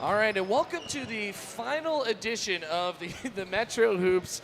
All right, and welcome to the final edition of the Metro Hoops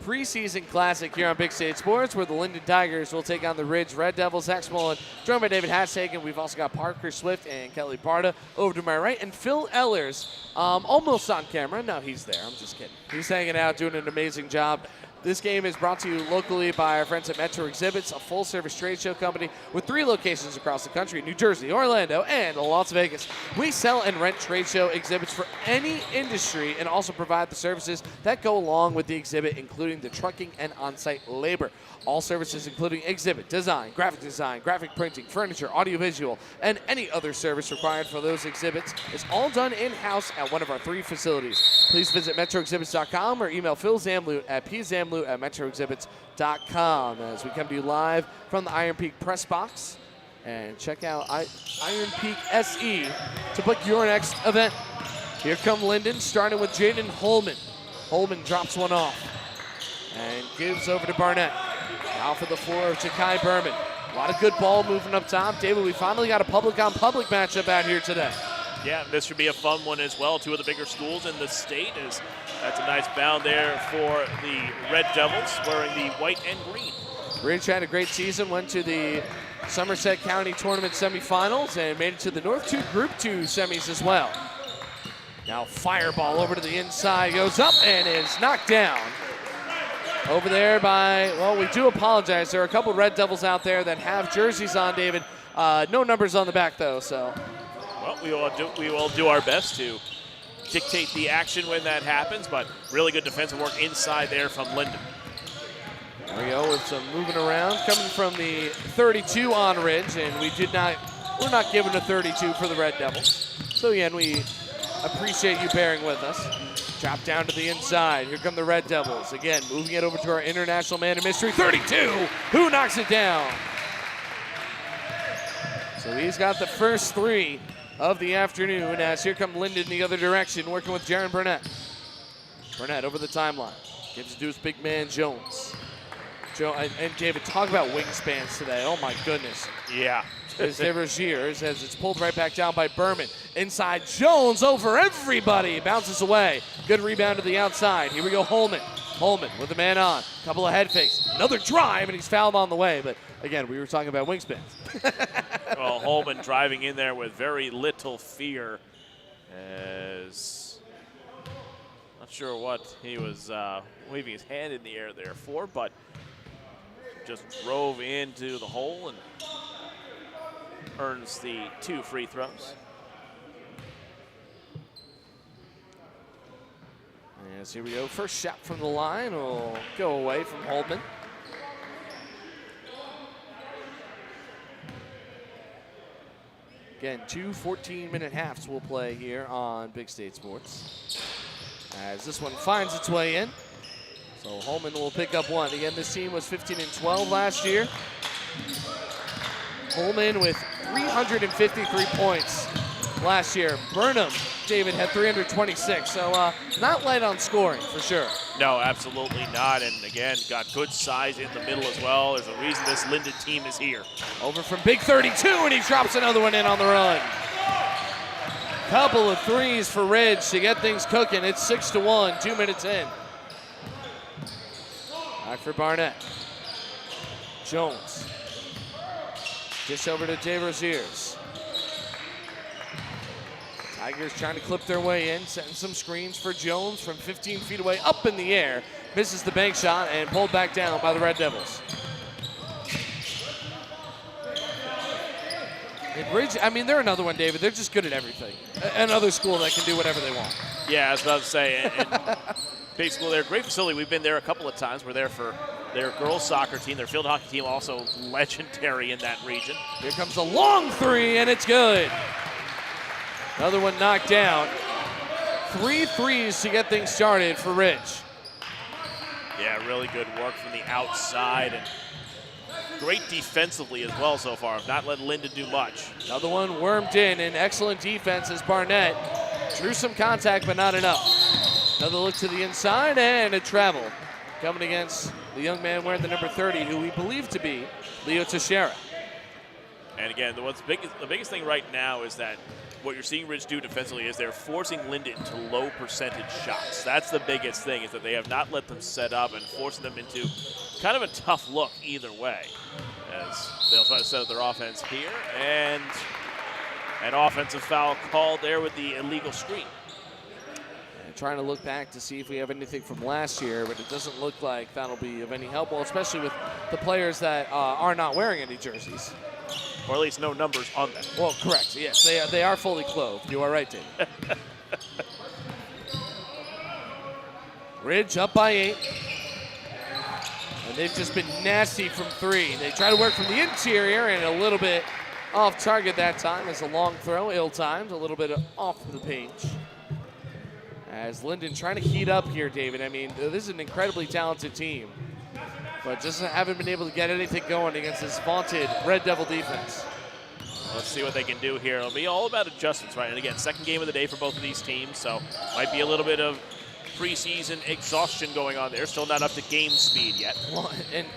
preseason classic here on Big State Sports, where the Linden Tigers will take on the Ridge Red Devils. Zach Mullen, joined by David Hatstaken. We've also got Parker Swift and Kelly Barta over to my right, and Phil Ehlers, almost on camera. No, he's there. I'm just kidding. He's hanging out, doing an amazing job. This game is brought to you locally by our friends at Metro Exhibits, a full-service trade show company with 3 locations across the country: New Jersey, Orlando, and Las Vegas. We sell and rent trade show exhibits for any industry and also provide the services that go along with the exhibit, including the trucking and on-site labor. All services including exhibit design, graphic printing, furniture, audiovisual, and any other service required for those exhibits is all done in-house at one of our 3 facilities. Please visit metroexhibits.com or email Phil Zamloot at pzamloot@metroexhibits.com as we come to you live from the Iron Peak press box. And check out Iron Peak SE to book your next event. Here come Linden, starting with Jaden Holman. Holman drops one off and gives over to Barnett. Now for the floor of Ja'Kai Berman. A lot of good ball moving up top. David, we finally got a public-on-public matchup out here today. Yeah, this should be a fun one as well. 2 of the bigger schools in the state. That's a nice bound there for the Red Devils, wearing the white and green. Ridge had a great season, went to the Somerset County Tournament semifinals and made it to the North 2 Group 2 semis as well. Now fireball over to the inside, goes up and is knocked down. Over there by, well, we do apologize. There are a couple Red Devils out there that have jerseys on, David. No numbers on the back, though, so. Well, we will do our best to dictate the action when that happens, but really good defensive work inside there from Linden. There we go with some moving around. Coming from the 32 on Ridge, and we're not giving a 32 for the Red Devils. So again, we appreciate you bearing with us. Drop down to the inside. Here come the Red Devils. Again, moving it over to our international man of mystery, 32. Who knocks it down? So he's got the first 3 of the afternoon as here come Linden in the other direction, working with Jaron Burnett. Burnett over the timeline. Gives it to his big man, Jones. And David, talk about wingspans today. Oh, my goodness. Yeah. As it's pulled right back down by Berman. Inside, Jones over everybody. Bounces away. Good rebound to the outside. Here we go, Holman. Holman with a man on. Couple of head fakes. Another drive, and he's fouled on the way. But, again, we were talking about wingspans. Well, Holman driving in there with very little fear. As not sure what he was waving his hand in the air there for, but just drove into the hole and earns the 2 free throws. Yes, here we go. First shot from the line will go away from Holman. Again, 2 14-minute halves will play here on Big State Sports. As this one finds its way in. So Holman will pick up 1. Again, this team was 15-12 last year. Holman with 353 points last year. Burnham, David, had 326, so not light on scoring for sure. No, absolutely not, and again, got good size in the middle as well. There's a reason this Linden team is here. Over from Big 32, and he drops another one in on the run. Couple of threes for Ridge to get things cooking. It's 6-1, 2 minutes in. Back for Barnett. Jones. Dish over to DeRoziers. Tigers trying to clip their way in, setting some screens for Jones from 15 feet away, up in the air. Misses the bank shot and pulled back down by the Red Devils. And Ridge, I mean, they're another one, David. They're just good at everything. Another school that can do whatever they want. Yeah, I was about to say, and big school, they're a great facility. We've been there a couple of times. We're there for their girls soccer team, their field hockey team, also legendary in that region. Here comes a long 3, and it's good. Another one knocked down. 3 threes to get things started for Ridge. Yeah, really good work from the outside, and great defensively as well so far. Not letting Linden do much. Another one wormed in, and excellent defense as Barnett drew some contact, but not enough. Another look to the inside, and a travel coming against the young man wearing the number 30, who we believe to be Leo Teixeira. And again, the biggest thing right now is that what you're seeing Ridge do defensively is they're forcing Linden to low percentage shots. That's the biggest thing, is that they have not let them set up and forcing them into kind of a tough look either way, as they'll try to set up their offense here. And an offensive foul called there with the illegal screen. And trying to look back to see if we have anything from last year, but it doesn't look like that'll be of any help, well, especially with the players that are not wearing any jerseys. Or at least no numbers on them. Well, correct. Yes, they are fully clothed. You are right, David. Ridge up by 8. And they've just been nasty from 3. They try to work from the interior and a little bit off target that time as a long throw, ill-timed, a little bit off the page. As Linden trying to heat up here, David. I mean, this is an incredibly talented team, but just haven't been able to get anything going against this vaunted Red Devil defense. Let's see what they can do here. It'll be all about adjustments, right? And again, second game of the day for both of these teams, so might be a little bit of preseason exhaustion going on there. Still not up to game speed yet. Well, and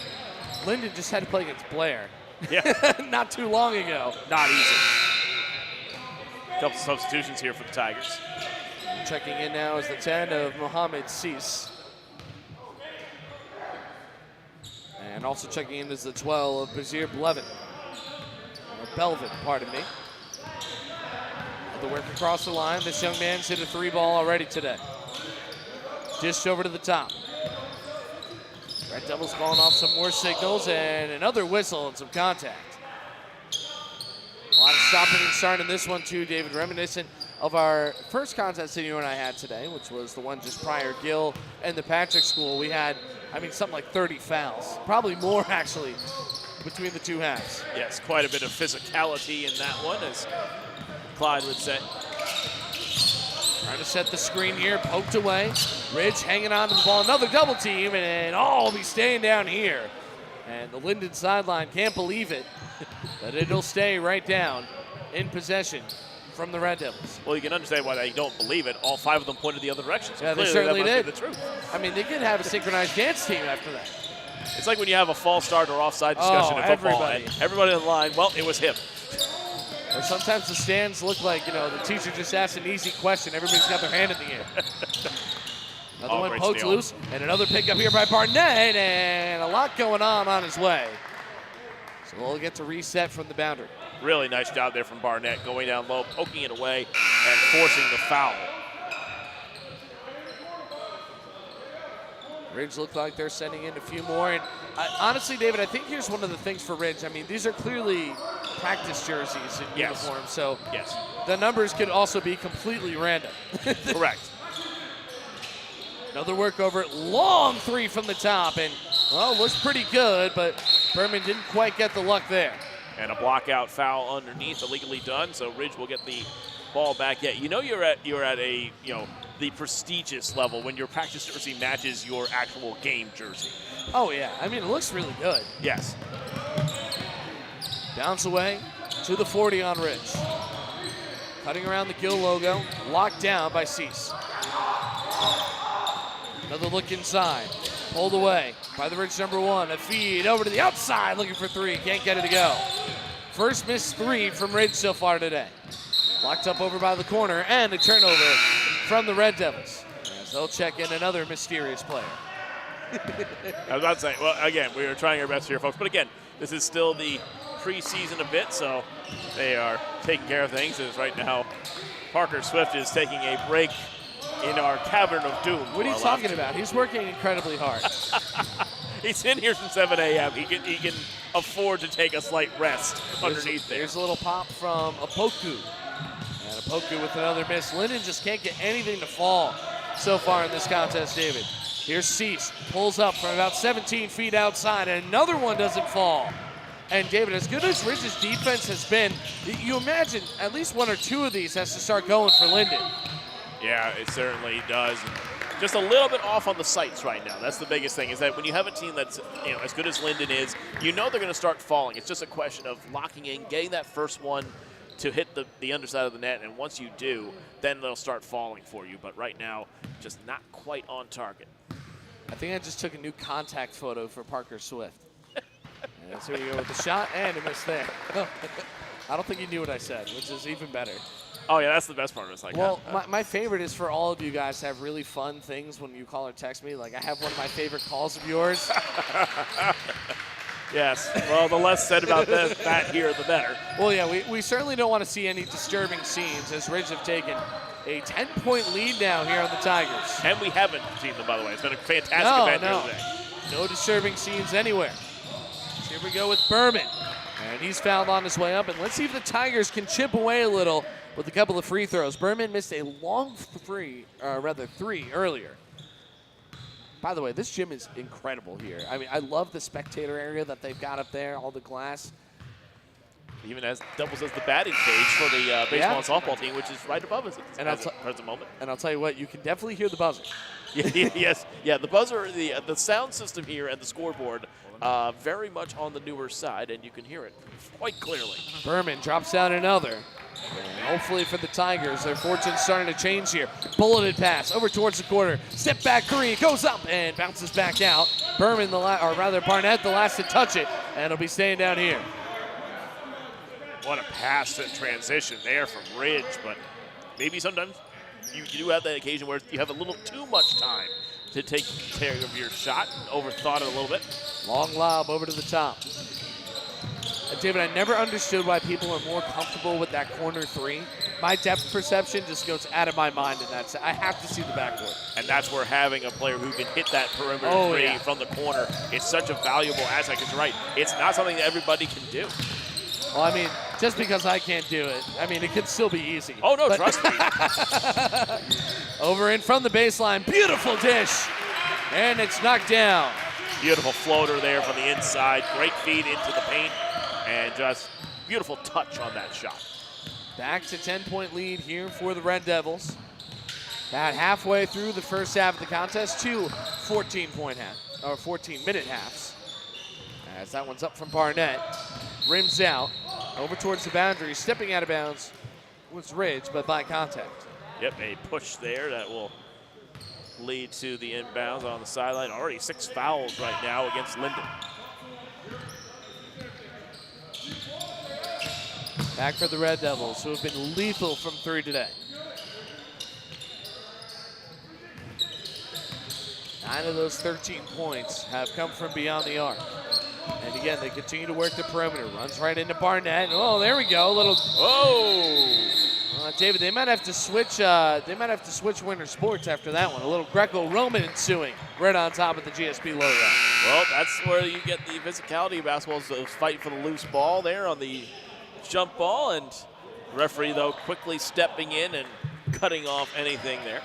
Linden just had to play against Blair. Yeah. Not too long ago. Not easy. Couple substitutions here for the Tigers. Checking in now is the 10 of Mohamed Cease. And also checking in is the 12 of Bazir Blevin. Or Belvin, pardon me. The work across the line. This young man's hit a 3 ball already today. Dished over to the top. Red Devils calling off some more signals and another whistle and some contact. A lot of stopping and starting this one too, David, reminiscent of our first contest that you and I had today, which was the one just prior, Gill and the Patrick School. We had, I mean, something like 30 fouls, probably more actually, between the two halves. Yes, quite a bit of physicality in that one, as Clyde would say. Trying to set the screen here, poked away. Ridge hanging on to the ball, another double team, and oh, he'll be staying down here. And the Linden sideline can't believe it, but it'll stay right down in possession from the Red Devils. Well, you can understand why they don't believe it. All 5 of them pointed the other direction. So yeah, they certainly did. The truth. I mean, they could have a synchronized dance team after that. It's like when you have a false start or offside discussion in football. Everybody in the line, well, it was him. Or sometimes the stands look like, you know, the teacher just asked an easy question. Everybody's got their hand in the air. Another one poked steal. loose, and another pickup here by Barnett, and a lot going on his way. So we'll get to reset from the boundary. Really nice job there from Barnett, going down low, poking it away, and forcing the foul. Ridge look like they're sending in a few more. And honestly, David, I think here's one of the things for Ridge. I mean, these are clearly practice jerseys in uniform, so yes, the numbers could also be completely random. Correct. Another workover, long 3 from the top, and well, was pretty good, but Berman didn't quite get the luck there. And a blockout foul underneath, illegally done. So Ridge will get the ball back. Yeah, you know you're at a the prestigious level when your practice jersey matches your actual game jersey. Oh yeah, I mean it looks really good. Yes. Bounce away to the 40 on Ridge. Cutting around the Gill logo, locked down by Cease. Another look inside, pulled away by the Ridge number 1. A feed over to the outside, looking for 3, can't get it to go. First missed 3 from Ridge so far today. Locked up over by the corner, and a turnover from the Red Devils, as they'll check in another mysterious player. I was about to say, well, again, we are trying our best here, folks. But again, this is still the preseason a bit, so they are taking care of things. As right now, Parker Swift is taking a break in our cavern of doom. What are you talking about? He's working incredibly hard. He's in here since 7 a.m. He can afford to take a slight rest underneath there. Here's a little pop from Opoku. And Opoku with another miss. Linden just can't get anything to fall so far in this contest, David. Here's Cease, pulls up from about 17 feet outside, and another one doesn't fall. And David, as good as Ridge's defense has been, you imagine at least 1 or 2 of these has to start going for Linden. Yeah, it certainly does. Just a little bit off on the sights right now. That's the biggest thing, is that when you have a team that's as good as Linden is, you know they're going to start falling. It's just a question of locking in, getting that first one to hit the underside of the net, and once you do, then they'll start falling for you. But right now, just not quite on target. I think I just took a new contact photo for Parker Swift. Yes, here we go with the shot and a miss there. I don't think he knew what I said, which is even better. Oh, yeah, that's the best part. It's like, Well, my favorite is for all of you guys to have really fun things when you call or text me. Like, I have one of my favorite calls of yours. Yes. Well, the less said about that here, the better. Well, yeah, we certainly don't want to see any disturbing scenes as Ridge have taken a 10-point lead now here on the Tigers. And we haven't seen them, by the way. It's been a fantastic event here today. No disturbing scenes anywhere. So here we go with Berman. And he's fouled on his way up. And let's see if the Tigers can chip away a little with a couple of free throws. Berman missed a long three earlier. By the way, this gym is incredible here. I mean, I love the spectator area that they've got up there, all the glass. Even as doubles as the batting cage for the baseball and softball team, which is right above us at the present moment. And I'll tell you what, you can definitely hear the buzzer. Yes, yeah, the buzzer, the sound system here and the scoreboard, very much on the newer side, and you can hear it quite clearly. Berman drops down another. And hopefully for the Tigers, their fortune's starting to change here. Bulleted pass over towards the corner. Step back three, goes up and bounces back out. Berman, Barnett, the last to touch it, and it'll be staying down here. What a pass and transition there from Ridge, but maybe sometimes you do have that occasion where you have a little too much time to take care of your shot and overthought it a little bit. Long lob over to the top. David, I never understood why people are more comfortable with that corner three. My depth perception just goes out of my mind in that. I have to see the backboard. And that's where having a player who can hit that perimeter three from the corner is such a valuable asset. Because you're right, it's not something that everybody can do. Well, I mean, just because I can't do it, I mean, it could still be easy. Oh, no, trust me. Over in from the baseline, beautiful dish. And it's knocked down. Beautiful floater there from the inside. Great feed into the paint. And just beautiful touch on that shot. Back to 10-point lead here for the Red Devils. About halfway through the first half of the contest, 2 14-minute halves. As that one's up from Barnett. Rims out, over towards the boundary. Stepping out of bounds was Ridge, but by contact. Yep, a push there that will lead to the inbounds on the sideline. Already 6 fouls right now against Linden. Back for the Red Devils, who have been lethal from three today. 9 of those 13 points have come from beyond the arc. And again, they continue to work the perimeter. Runs right into Barnett. Oh, there we go. A little. Whoa! David, they might have to switch. They might have to switch Winter Sports after that one. A little Greco-Roman ensuing right on top of the GSP logo. Well, that's where you get the physicality of basketball. Is the fight for the loose ball there on the jump ball, and the referee though quickly stepping in and cutting off anything there.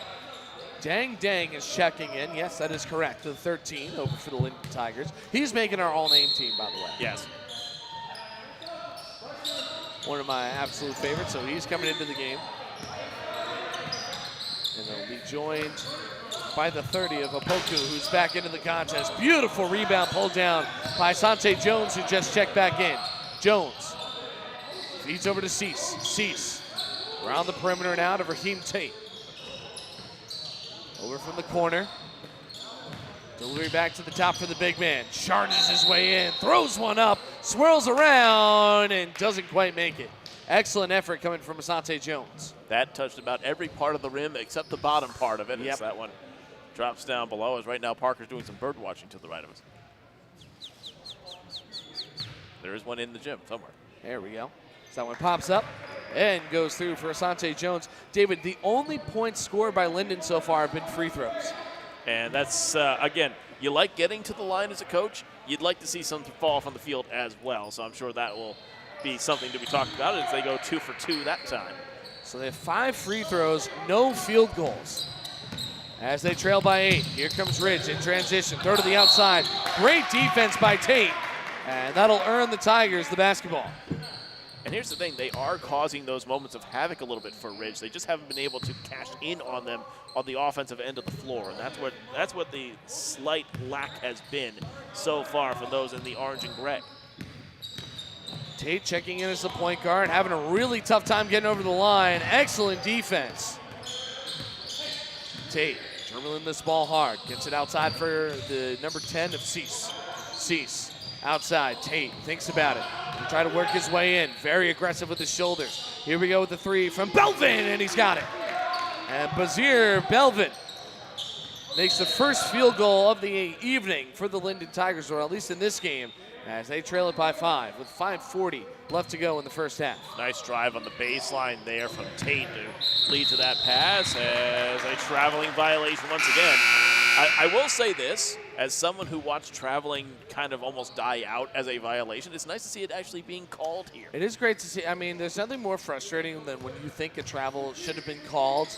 Dang is checking in. Yes, that is correct. To the 13 over for the Linden Tigers. He's making our all-name team, by the way. Yes. One of my absolute favorites, so he's coming into the game. And they'll be joined by the 30 of Opoku, who's back into the contest. Beautiful rebound pulled down by Asante Jones, who just checked back in. Jones feeds over to Cease. Cease around the perimeter now to Raheem Tate. Over from the corner. Delivery back to the top for the big man. Charges his way in, throws one up, swirls around, and doesn't quite make it. Excellent effort coming from Asante Jones. That touched about every part of the rim except the bottom part of it. Yep. As that one drops down below. As right now Parker's doing some bird watching to the right of us. There is one in the gym somewhere. There we go. So that one pops up and goes through for Asante Jones. David, the only points scored by Linden so far have been free throws. And that's, again, you like getting to the line as a coach. You'd like to see something fall from the field as well. So I'm sure that will be something to be talked about as they go 2 for 2 that time. So they have 5 free throws, no field goals. As they trail by 8, here comes Ridge in transition. Throw to the outside. Great defense by Tate. And that'll earn the Tigers the basketball. And here's the thing, they are causing those moments of havoc a little bit for Ridge. They just haven't been able to cash in on them on the offensive end of the floor. And that's what the slight lack has been so far for those in the orange and gray. Tate checking in as the point guard, having a really tough time getting over the line. Excellent defense. Tate dribbling this ball hard. Gets it outside for the number 10 of Cease. Cease Outside, Tate thinks about it. He'll try to work his way in. Very aggressive with his shoulders. Here we go with the three from Belvin, and he's got it. And Bazir Belvin makes the first field goal of the evening for the Linden Tigers, or at least in this game, as they trail it by 5 with 5:40 left to go in the first half. Nice drive on the baseline there from Tate to lead to that pass as a traveling violation once again. I will say this, as someone who watched traveling kind of almost die out as a violation, it's nice to see it actually being called here. It is great to see. I mean, there's nothing more frustrating than when you think a travel should have been called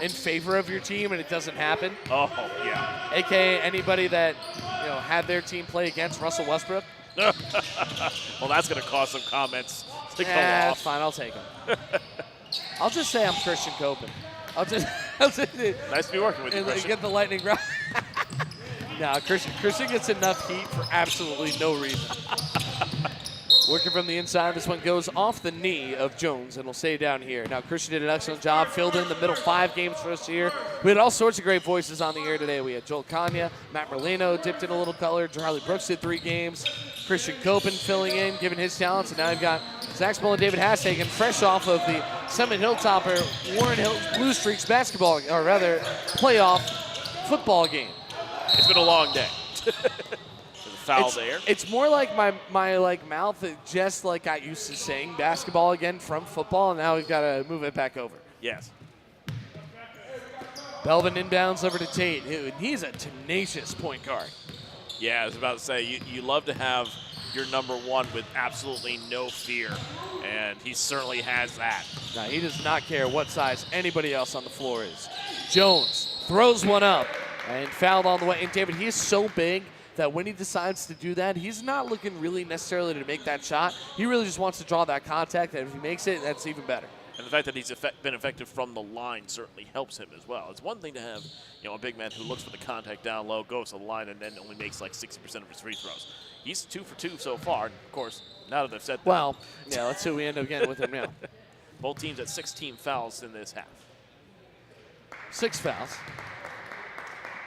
in favor of your team and it doesn't happen. Oh, yeah. AKA anybody that had their team play against Russell Westbrook. Well, that's going to cause some comments to go off. That's fine. I'll take them. I'll just say I'm Christian Copen. I'll just nice to be working with you, Christian. Get the lightning round. No, Christian gets enough heat for absolutely no reason. Working from the inside, this one goes off the knee of Jones and will stay down here. Now, Christian did an excellent job, filled in the middle 5 games for us here. We had all sorts of great voices on the air today. We had Joel Kanya, Matt Merlino dipped in a little color, Charlie Brooks did 3 games, Christian Copen filling in, given his talents, and now you've got Zach Small and David Hastagen fresh off of the Summit Hilltopper Warren Hills Blue Streaks basketball, or rather, playoff football game. It's been a long day. Foul there. It's more like my mouth just like got used to saying basketball again from football, and now we've got to move it back over. Yes. Belvin inbounds over to Tate. He's a tenacious point guard. Yeah, I was about to say, you love to have your number one with absolutely no fear, and he certainly has that. Now, he does not care what size anybody else on the floor is. Jones throws one up and fouled on the way. And David, he is so big that when he decides to do that, he's not looking really necessarily to make that shot. He really just wants to draw that contact, and if he makes it, that's even better. And the fact that he's been effective from the line certainly helps him as well. It's one thing to have, a big man who looks for the contact down low, goes to the line, and then only makes like 60% of his free throws. He's 2 for 2 so far. And of course, now that I've said that. Well, yeah, let's see what we end up getting with him now. Both teams at 16 fouls in this half. 6 fouls.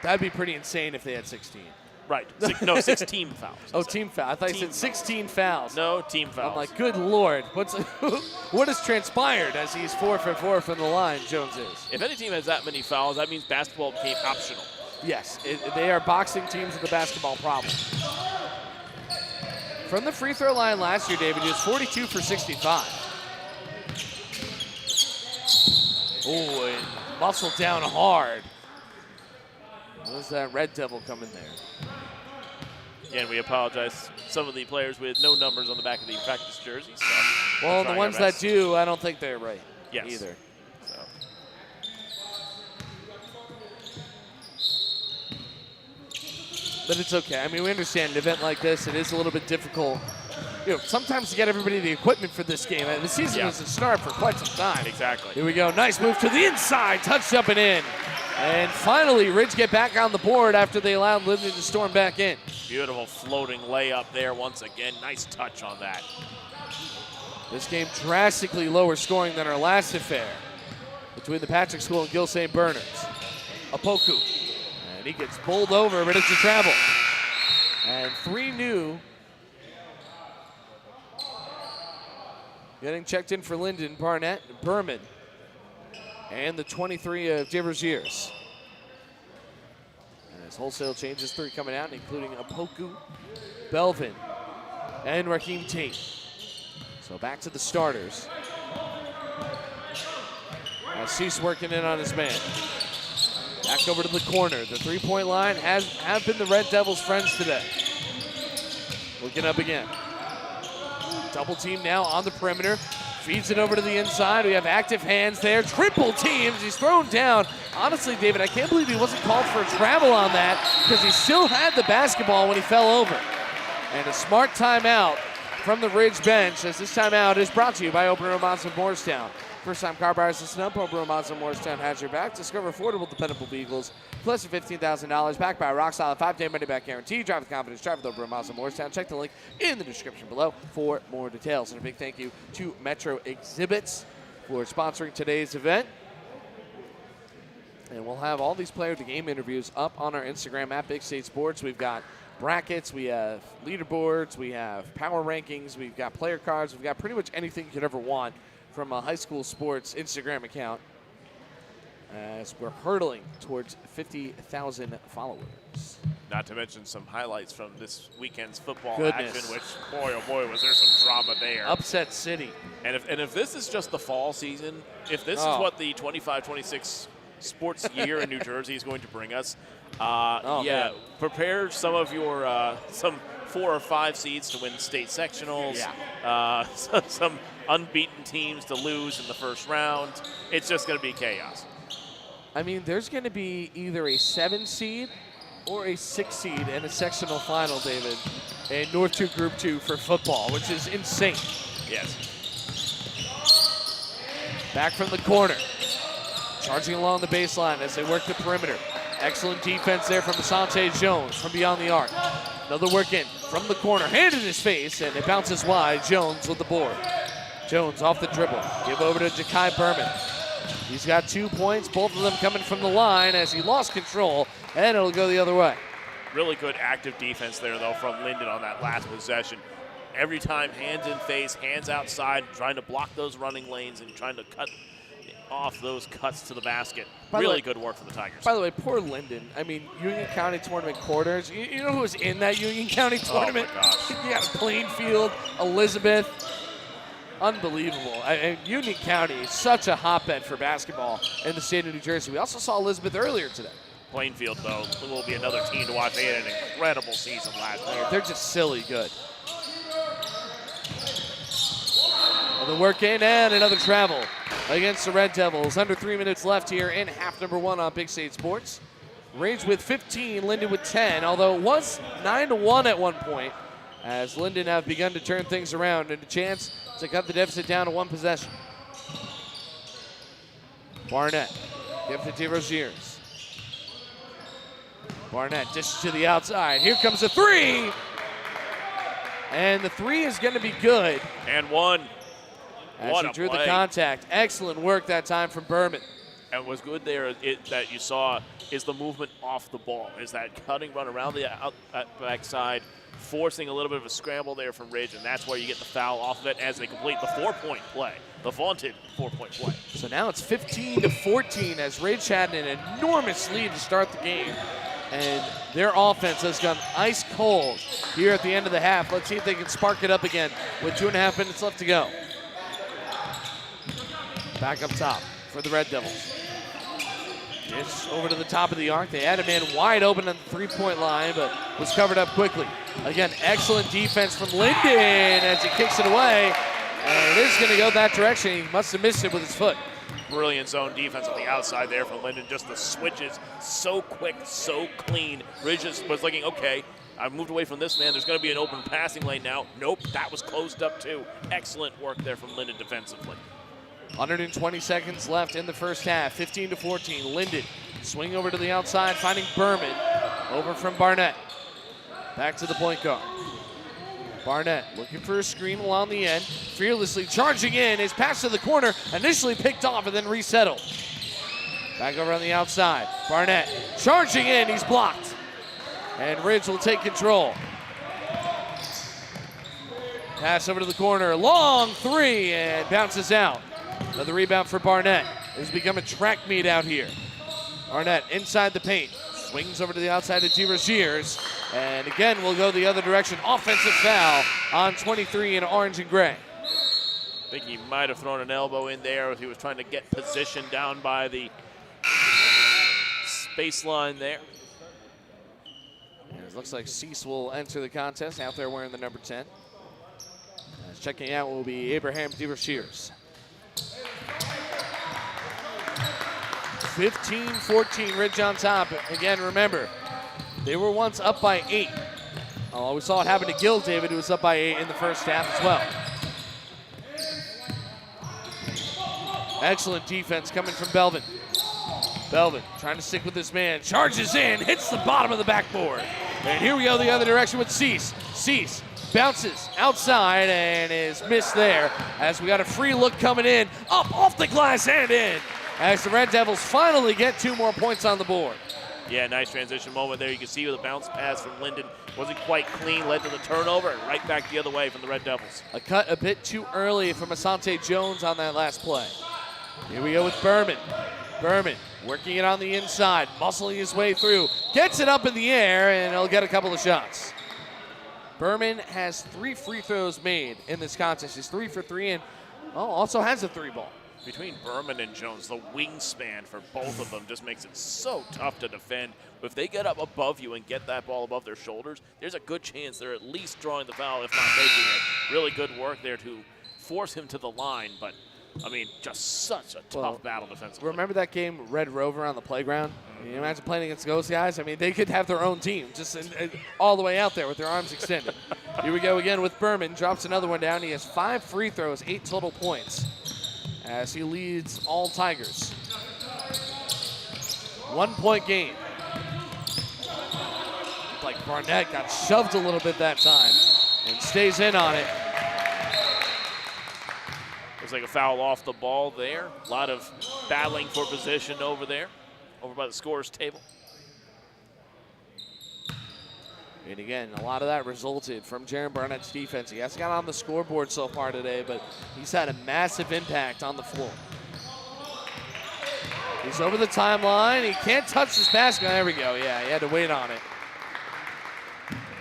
That'd be pretty insane if they had 16. Right. 16 fouls. Oh, team foul. I thought you said 16 fouls. No, team fouls. I'm like, good Lord. What has transpired as he's 4 for 4 from the line, Jones is? If any team has that many fouls, that means basketball became optional. Yes. They are boxing teams with the basketball problem. From the free throw line last year, David, he was 42 for 65. Oh, and muscle down hard. Where's that Red Devil coming there? Yeah, and we apologize. Some of the players with no numbers on the back of the practice jerseys. So well, the ones that do, I don't think they're right either. So. But it's okay. I mean, we understand an event like this, it is a little bit difficult. Sometimes to get everybody the equipment for this game. The season doesn't start for quite some time. Exactly. Here we go. Nice move to the inside. Touch up and in. And finally, Ridge get back on the board after they allowed Linden to storm back in. Beautiful floating layup there once again. Nice touch on that. This game drastically lower scoring than our last affair between the Patrick School and Gil St. Bernard's. Opoku. And he gets bowled over, but it's a travel. And 3 new. Getting checked in for Linden, Barnett, Berman, and the 23 of Divergiers. And his wholesale changes, 3 coming out, including Opoku, Belvin, and Raheem Tate. So back to the starters. Cease working in on his man. Back over to the corner. The 3-point line have been the Red Devils' friends today. Looking up again. Double team now on the perimeter. Feeds it over to the inside. We have active hands there. Triple teams. He's thrown down. Honestly, David, I can't believe he wasn't called for a travel on that because he still had the basketball when he fell over. And a smart timeout from the Ridge bench, as this timeout is brought to you by Open Robots of Morristown. First-time car buyers, listen up. Open Robots of Morristown has your back. Discover affordable, dependable vehicles. Plus your $15,000 backed by a rock-solid 5-day money-back guarantee. Drive with confidence. Drive with Open Robots of Morristown. Check the link in the description below for more details. And a big thank you to Metro Exhibits for sponsoring today's event. And we'll have all these player of the game interviews up on our Instagram at Big State Sports. We've got brackets, we have leaderboards, we have power rankings, we've got player cards, we've got pretty much anything you could ever want from a high school sports Instagram account, as we're hurtling towards 50,000 followers. Not to mention some highlights from this weekend's football Goodness. action, which, boy, oh boy, was there some drama there. Upset City. And if this is just the fall season, if this is what the 25-26 sports year in New Jersey is going to bring us, man. prepare some of your some 4 or 5 seeds to win state sectionals. Yeah. Some unbeaten teams to lose in the first round. It's just going to be chaos. I mean, there's going to be either a 7 seed or a 6 seed in a sectional final, David, in North 2 Group 2 for football, which is insane. Yes. Back from the corner. Charging along the baseline as they work the perimeter. Excellent defense there from Asante Jones from beyond the arc. Another work in from the corner. Hand in his face, and it bounces wide. Jones with the board. Jones off the dribble. Give over to Ja'Kai Berman. He's got 2 points, both of them coming from the line as he lost control, and it'll go the other way. Really good active defense there, though, from Linden on that last possession. Every time, hands in face, hands outside, trying to block those running lanes and trying to cut off those cuts to the basket. Really good work for the Tigers. By the way, poor Linden. I mean, Union County tournament quarters. You know who was in that Union County tournament? Oh, my gosh. You got Plainfield, Elizabeth. Unbelievable. Union County is such a hotbed for basketball in the state of New Jersey. We also saw Elizabeth earlier today. Plainfield, though, will be another team to watch. They had an incredible season last year. They're just silly good. Another work in and another travel against the Red Devils. Under 3 minutes left here in half number 1 on Big State Sports. Range with 15, Linden with 10, although it was 9-1 at one point, as Linden have begun to turn things around and a chance to cut the deficit down to 1 possession. Barnett, give to DeRoziers. Barnett dishes to the outside. Here comes a 3. And the 3 is going to be good. And one. As What he a drew play. the contact. Excellent work that time from Berman. And what's good there that you saw is the movement off the ball, is that cutting run around the backside, forcing a little bit of a scramble there from Ridge, and that's where you get the foul off of it as they complete the 4-point play, the vaunted 4-point play. So now it's 15-14 as Ridge had an enormous lead to start the game. And their offense has gone ice cold here at the end of the half. Let's see if they can spark it up again with 2.5 minutes left to go. Back up top for the Red Devils. Dish over to the top of the arc. They had a man wide open on the 3-point line, but was covered up quickly. Again, excellent defense from Linden as he kicks it away. And it is going to go that direction. He must have missed it with his foot. Brilliant zone defense on the outside there from Linden. Just the switches, so quick, so clean. Ridge was looking, okay, I moved away from this man. There's going to be an open passing lane now. Nope, that was closed up too. Excellent work there from Linden defensively. 120 seconds left in the first half. 15-14. Linden swing over to the outside, finding Berman. Over from Barnett. Back to the point guard. Barnett looking for a screen along the end. Fearlessly charging in. His pass to the corner. Initially picked off and then resettled. Back over on the outside. Barnett charging in. He's blocked. And Ridge will take control. Pass over to the corner. Long 3 and bounces out. Another rebound for Barnett. It's become a track meet out here. Barnett inside the paint. Swings over to the outside of DeRoziers. And again, we'll go the other direction. Offensive foul on 23 in orange and gray. I think he might have thrown an elbow in there as he was trying to get position down by the baseline there. And it looks like Cease will enter the contest out there wearing the number 10. As checking out will be Abraham DeRoziers. 15-14, Ridge on top. Again, remember, they were once up by 8. Oh, we saw it happen to Gill David, who was up by 8 in the first half as well. Excellent defense coming from Belvin. Belvin trying to stick with this man. Charges in, hits the bottom of the backboard. And here we go the other direction with Cease. Cease bounces outside and is missed there as we got a free look coming in. Up off the glass and in as the Red Devils finally get 2 more points on the board. Yeah, nice transition moment there. You can see the bounce pass from Linden wasn't quite clean, led to the turnover, and right back the other way from the Red Devils. A cut a bit too early from Asante Jones on that last play. Here we go with Berman. Berman working it on the inside, muscling his way through, gets it up in the air, and he'll get a couple of shots. Berman has 3 free throws made in this contest. He's 3 for 3 and also has a 3-ball. Between Berman and Jones, the wingspan for both of them just makes it so tough to defend. If they get up above you and get that ball above their shoulders, there's a good chance they're at least drawing the foul, if not making it. Really good work there to force him to the line, but I mean, just such a tough battle defensively. Remember that game, Red Rover on the playground? Can you imagine playing against those guys? I mean, they could have their own team, just all the way out there with their arms extended. Here we go again with Berman. Drops another one down. He has 5 free throws, 8 total points, as he leads all Tigers. 1-point game. Looked like Barnett got shoved a little bit that time and stays in on it. Looks like a foul off the ball there. A lot of battling for position over there, over by the scorer's table. And again, a lot of that resulted from Jaron Barnett's defense. He hasn't got on the scoreboard so far today, but he's had a massive impact on the floor. He's over the timeline. He can't touch this basket. There we go. Yeah, he had to wait on it.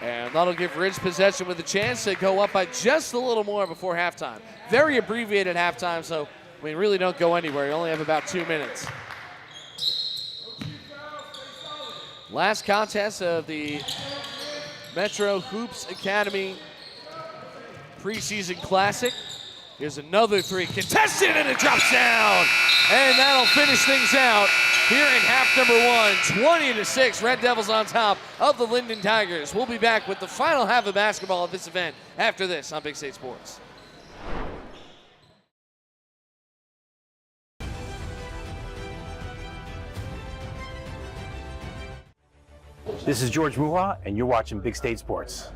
And that'll give Ridge possession with a chance to go up by just a little more before halftime. Very abbreviated halftime, so we really don't go anywhere. You only have about 2 minutes. Last contest of the Metro Hoops Academy preseason classic. Here's another 3 contested, and it drops down. And that'll finish things out here in half number 1, 20-6. Red Devils on top of the Linden Tigers. We'll be back with the final half of basketball of this event after this on Big State Sports. This is George Muha, and you're watching Big State Sports.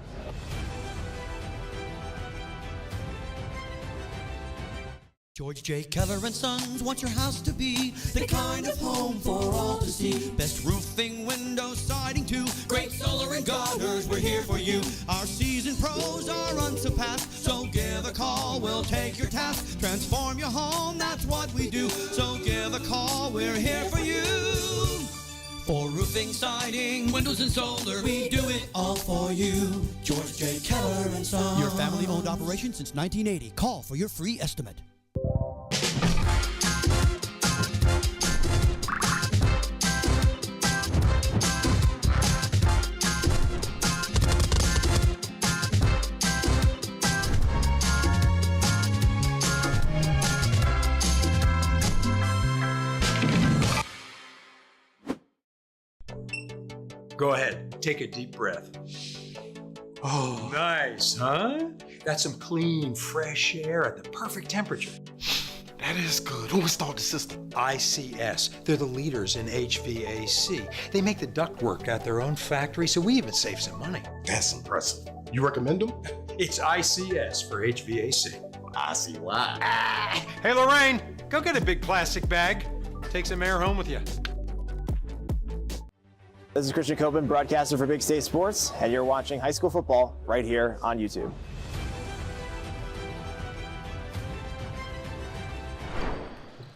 George J. Keller and Sons want your house to be the kind of home for all to see. Best roofing, windows, siding too. Great solar and gutters, we're here for you. Our seasoned pros are unsurpassed, so give a call, we'll take your task. Transform your home, that's what we do. So give a call, we're here for you. For roofing, siding, windows, and solar, we do it all for you. George J. Keller and Sons. Your family-owned operation since 1980. Call for your free estimate. Go ahead, take a deep breath. Oh, nice, huh? That's some clean, fresh air at the perfect temperature. That is good. Who installed the system? ICS. They're the leaders in HVAC. They make the ductwork at their own factory, so we even save some money. That's impressive. You recommend them? It's ICS for HVAC. I see why. Hey, Lorraine, go get a big plastic bag. Take some air home with you. This is Christian Coben, broadcaster for Big State Sports, and you're watching high school football right here on YouTube.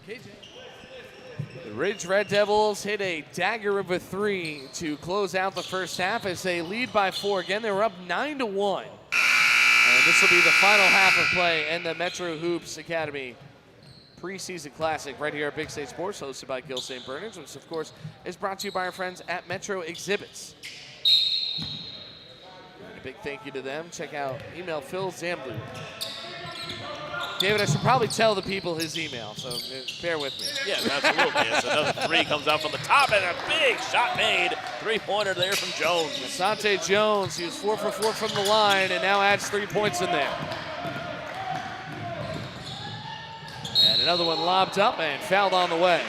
The Ridge Red Devils hit a dagger of a 3 to close out the first half as they lead by 4. Again, they were up 9-1. And this will be the final half of play in the Metro Hoops Academy preseason classic right here at Big State Sports, hosted by Gil St. Bernard's, which of course is brought to you by our friends at Metro Exhibits. And a big thank you to them. Check out email Phil Zamblu. David, I should probably tell the people his email, so bear with me. Yeah, absolutely. As another 3 comes out from the top, and a big shot made. 3-pointer there from Jones. Asante Jones, he was 4 for 4 from the line and now adds 3 points in there. And another one lobbed up and fouled on the way.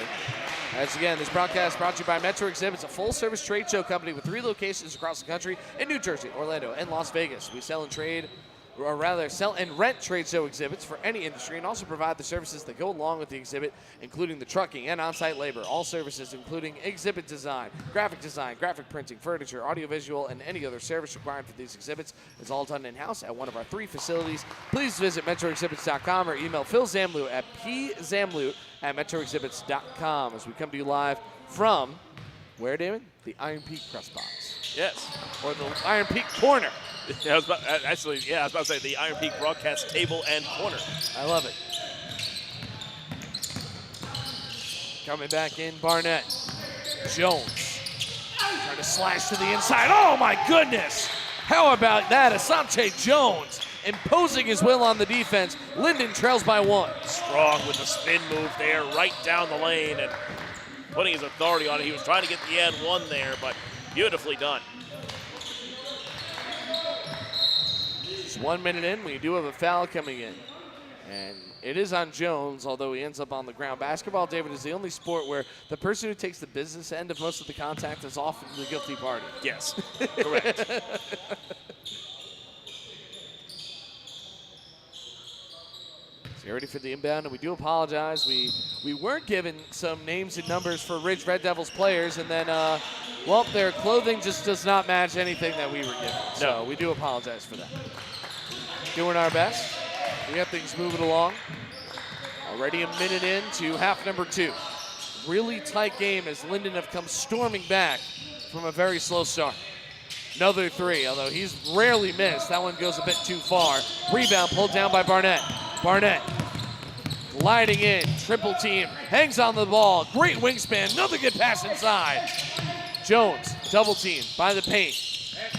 As again, this broadcast brought to you by Metro Exhibits, a full-service trade show company with 3 locations across the country in New Jersey, Orlando, and Las Vegas. We sell and trade or rather sell and rent trade show exhibits for any industry, and also provide the services that go along with the exhibit, including the trucking and on-site labor. All services including exhibit design, graphic printing, furniture, audiovisual, and any other service required for these exhibits is all done in-house at one of our 3 facilities. Please visit metroexhibits.com or email Phil Zamloot at pzamloot@metroexhibits.com as we come to you live from, where, Damon? The Iron Peak press box. Yes. Or the Iron Peak corner. Yeah, I was about to say the Iron Peak broadcast table and corner. I love it. Coming back in, Barnett. Jones trying to slash to the inside. Oh my goodness! How about that? Asante Jones imposing his will on the defense. Linden trails by 1. Strong with the spin move there, right down the lane and putting his authority on it. He was trying to get the and 1 there, but beautifully done. Just 1 minute in, we do have a foul coming in. And it is on Jones, although he ends up on the ground. Basketball, David, is the only sport where the person who takes the business end of most of the contact is often the guilty party. Yes, correct. So you're ready for the inbound, and we do apologize. We weren't given some names and numbers for Ridge Red Devils players, and then, well, their clothing just does not match anything that we were given. So we do apologize for that. Doing our best. We have things moving along. Already a minute in to half number 2. Really tight game as Linden have come storming back from a very slow start. Another 3, although he's rarely missed. That one goes a bit too far. Rebound pulled down by Barnett. Barnett gliding in, triple team, hangs on the ball. Great wingspan, another good pass inside. Jones, double team by the paint.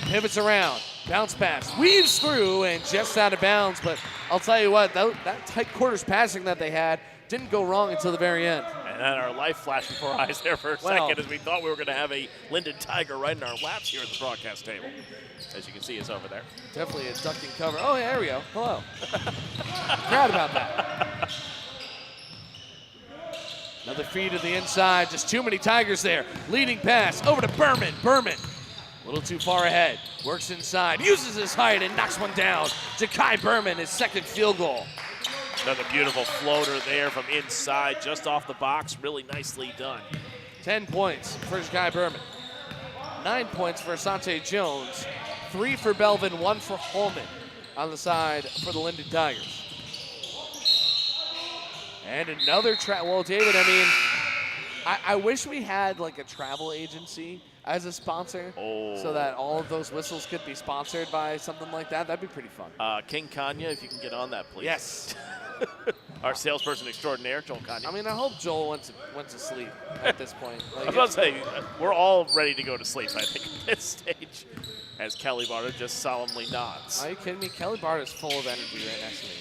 Pivots around, bounce pass, weaves through and just out of bounds, but I'll tell you what, that tight quarters passing that they had didn't go wrong until the very end. And then our life flashed before our eyes there for a second as we thought we were going to have a Linden Tiger right in our laps here at the broadcast table. As you can see, it's over there. Definitely a ducking cover. Oh, yeah, there we go. Hello. Proud about that. Another feed to the inside. Just too many Tigers there. Leading pass over to Berman. Berman, a little too far ahead. Works inside, uses his height, and knocks one down. Ja'Kai Berman, his 2nd field goal. Another beautiful floater there from inside, just off the box. Really nicely done. 10 points for Ja'Kai Berman. 9 points for Asante Jones. 3 for Belvin, 1 for Holman on the side for the Linden Tigers. And another well, David, I mean, I wish we had like a travel agency as a sponsor so that all of those whistles could be sponsored by something like that. That'd be pretty fun. King Kanya, if you can get on that, please. Yes. Our salesperson extraordinaire, Joel Kanya. I mean, I hope Joel went to sleep at this point. Like, I was about to say, we're all ready to go to sleep, I think, at this stage, as Kelly Barta just solemnly nods. Are you kidding me? Kelly Barta is full of energy right next to me.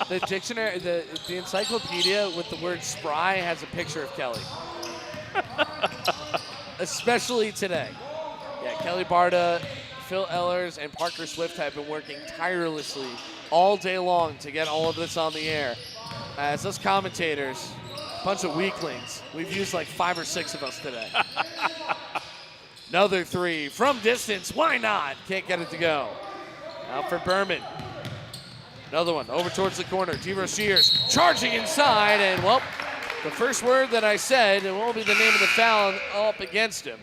The dictionary, the encyclopedia with the word spry has a picture of Kelly. Especially today. Yeah, Kelly Barta, Phil Ehlers, and Parker Swift have been working tirelessly all day long to get all of this on the air. As us commentators, a bunch of weaklings. We've used like 5 or 6 of us today. Another 3 from distance. Why not? Can't get it to go. Out for Berman. Another one over towards the corner. T-Row Shears charging inside, and well, the first word that I said, it won't be the name of the foul up against him.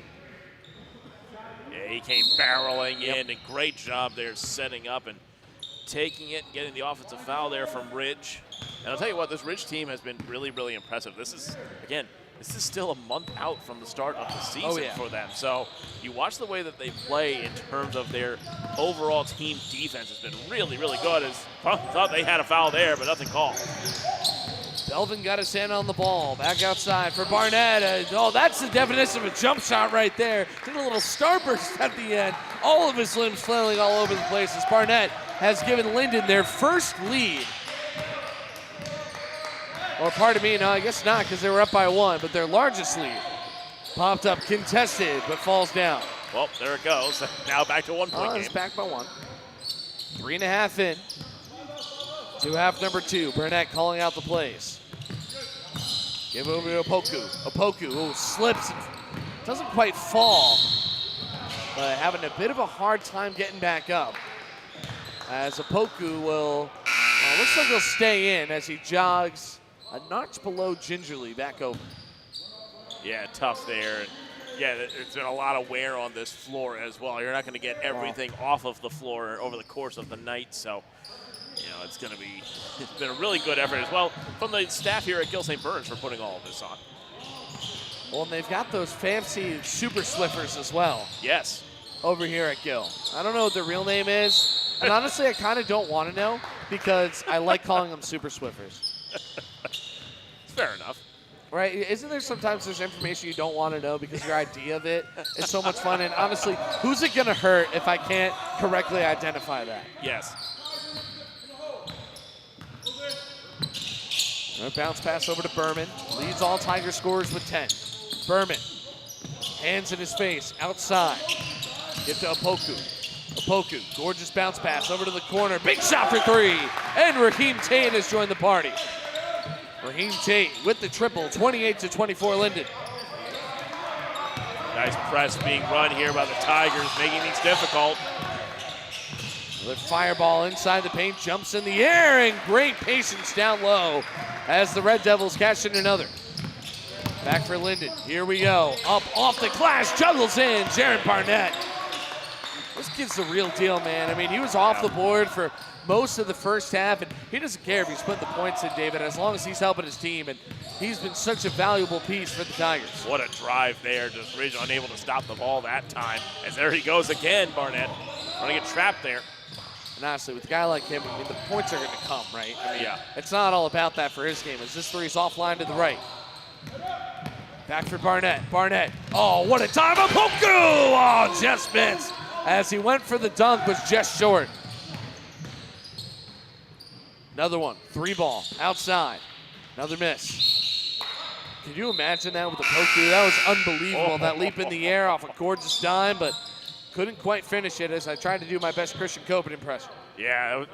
Yeah, he came barreling in, and great job there setting up and taking it, getting the offensive foul there from Ridge. And I'll tell you what, this Ridge team has been really, really impressive. This is, again, this is still a month out from the start of the season for them. So you watch the way that they play in terms of their overall team defense has been really, really good. Thought they had a foul there, but nothing called. Belvin got his hand on the ball. Back outside for Barnett. That's the definition of a jump shot right there. Did a little starburst at the end. All of his limbs flailing all over the place as Barnett has given Linden their first lead. Or pardon me, no, I guess not, because they were up by 1, but their largest lead. Popped up, contested, but falls down. Well, there it goes. Now back to 1 point game. It's back by 1. 3.5 in to half number 2. Burnett calling out the plays. Give over to Opoku. Opoku, who slips and doesn't quite fall, but having a bit of a hard time getting back up. as Opoku will, looks like he'll stay in as he jogs a notch below gingerly back over. Yeah, tough there. And yeah, there's been a lot of wear on this floor as well. You're not going to get everything off of the floor over the course of the night, so it's been a really good effort as well from the staff here at Gill St. Bernard's for putting all of this on. Well, and they've got those fancy super Swiffers as well. Yes. Over here at Gill. I don't know what the real name is, and honestly, I kind of don't want to know because I like calling them super Swiffers. Fair enough. Right? Isn't there sometimes there's information you don't want to know because your idea of it is so much fun? And honestly, who's it going to hurt if I can't correctly identify that? Yes. Bounce pass over to Berman. Leads all Tiger scorers with 10. Berman. Hands in his face. Outside. Get to Opoku. Opoku. Gorgeous bounce pass over to the corner. Big shot for three. And Raheem Tate has joined the party. Raheem Tate with the triple. 28-24 Linden. Nice press being run here by the Tigers, making things difficult. The fireball inside the paint, jumps in the air, and great patience down low as the Red Devils catch in another. Back for Linden. Here we go. Up off the glass, juggles in. Jaron Barnett. This kid's the real deal, man. I mean, he was off the board for most of the first half, and he doesn't care if he's putting the points in, David, as long as he's helping his team, and he's been such a valuable piece for the Tigers. What a drive there. Just Ridge unable to stop the ball that time. As there he goes again, Barnett. Trying to get trapped there. And honestly, with a guy like him, I mean, the points are going to come, right? I mean, yeah. It's not all about that for his game, as this three's offline to the right. Back for Barnett. Barnett. Oh, what a time. Opoku! Oh, just missed. As he went for the dunk, was just short. Another one. 3-ball. Outside. Another miss. Can you imagine that with Opoku? That was unbelievable. That leap in the air off a gorgeous dime, but couldn't quite finish it as I tried to do my best Christian Copen impression. Yeah,